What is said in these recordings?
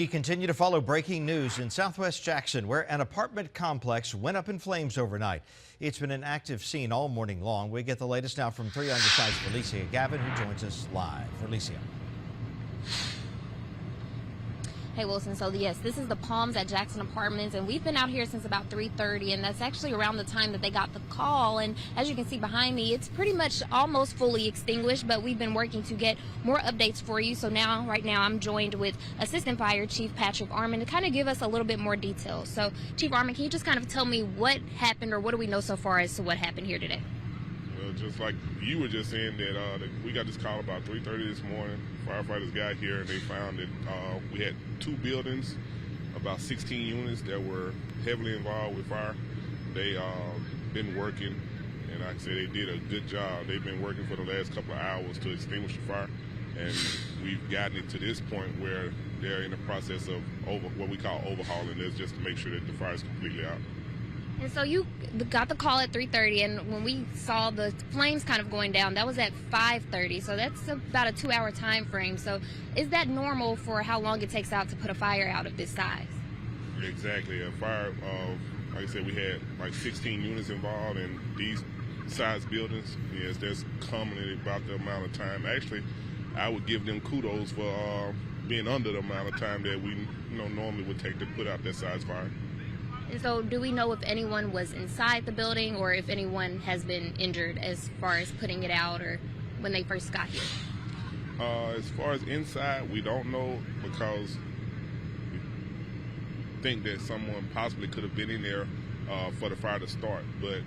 We continue to follow breaking news in southwest Jackson, where an apartment complex went up in flames overnight. It's been an active scene all morning long. We get the latest now from 3 on your side's Felicia Gavin, who joins us live. Felicia. Hey Wilson, so yes, this is the Palms at Jackson Apartments, and we've been out here since about 3:30, and that's actually around the time that they got the call. And as you can see behind me, it's pretty much almost fully extinguished, but we've been working to get more updates for you. So right now I'm joined with Assistant Fire Chief Patrick Armand to kind of give us a little bit more detail. So Chief Armand, can you just kind of tell me what happened, or what do we know so far as to what happened here today? Just like you were just saying, that we got this call about 3:30 this morning. Firefighters got here and they found that we had 2 buildings, about 16 units that were heavily involved with fire. They been working, and like I said, they did a good job. They've been working for the last couple of hours to extinguish the fire, and we've gotten it to this point where they're in the process of what we call overhauling this, just to make sure that the fire is completely out. And so you got the call at 3:30, and when we saw the flames kind of going down, that was at 5:30. So that's about a 2-hour time frame. So is that normal for how long it takes out to put a fire out of this size? Exactly. A fire, like I said, we had like 16 units involved in these size buildings. Yes, that's commonly about the amount of time. Actually, I would give them kudos for being under the amount of time that we normally would take to put out that size fire. And so do we know if anyone was inside the building, or if anyone has been injured as far as putting it out, or when they first got here? As far as inside, we don't know, because we think that someone possibly could have been in there for the fire to start. But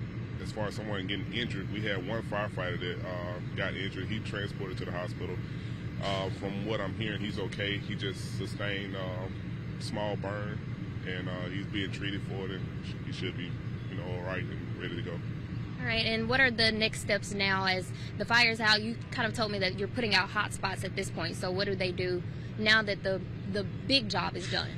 as far as someone getting injured, we had one firefighter that got injured. He transported to the hospital. From what I'm hearing, he's okay. He just sustained a small burn, and he's being treated for it, and he should be, all right and ready to go. All right, and what are the next steps now as the fire's out? You kind of told me that you're putting out hot spots at this point, so what do they do now that the big job is done?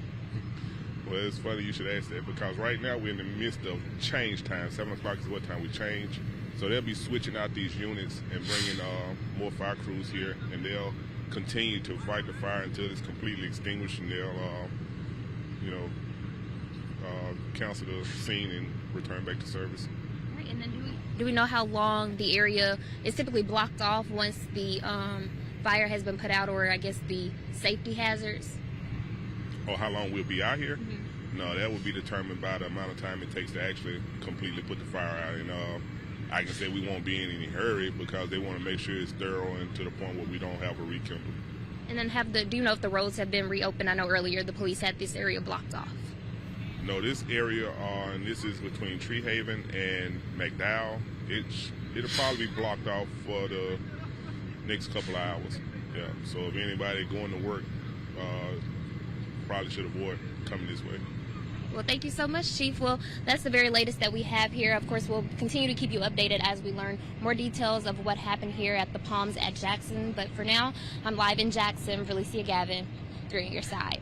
Well, it's funny you should ask that, because right now we're in the midst of change time. 7 o'clock is what time we change. So they'll be switching out these units and bringing more fire crews here, and they'll continue to fight the fire until it's completely extinguished, and they'll, cancel the scene and return back to service. All right, and then do we know how long the area is typically blocked off once the fire has been put out, or I guess the safety hazards? Or how long we'll be out here? Mm-hmm. No, that will be determined by the amount of time it takes to actually completely put the fire out. And I can say we won't be in any hurry, because they want to make sure it's thorough and to the point where we don't have a rekindle. And then do you know if the roads have been reopened? I know earlier the police had this area blocked off. No, this area, and this is between Tree Haven and McDowell, it'll probably be blocked off for the next couple of hours. Yeah, so if anybody going to work, probably should avoid coming this way. Well, thank you so much, Chief. Well, that's the very latest that we have here. Of course, we'll continue to keep you updated as we learn more details of what happened here at the Palms at Jackson. But for now, I'm live in Jackson. Felicia Gavin, 3 on your side.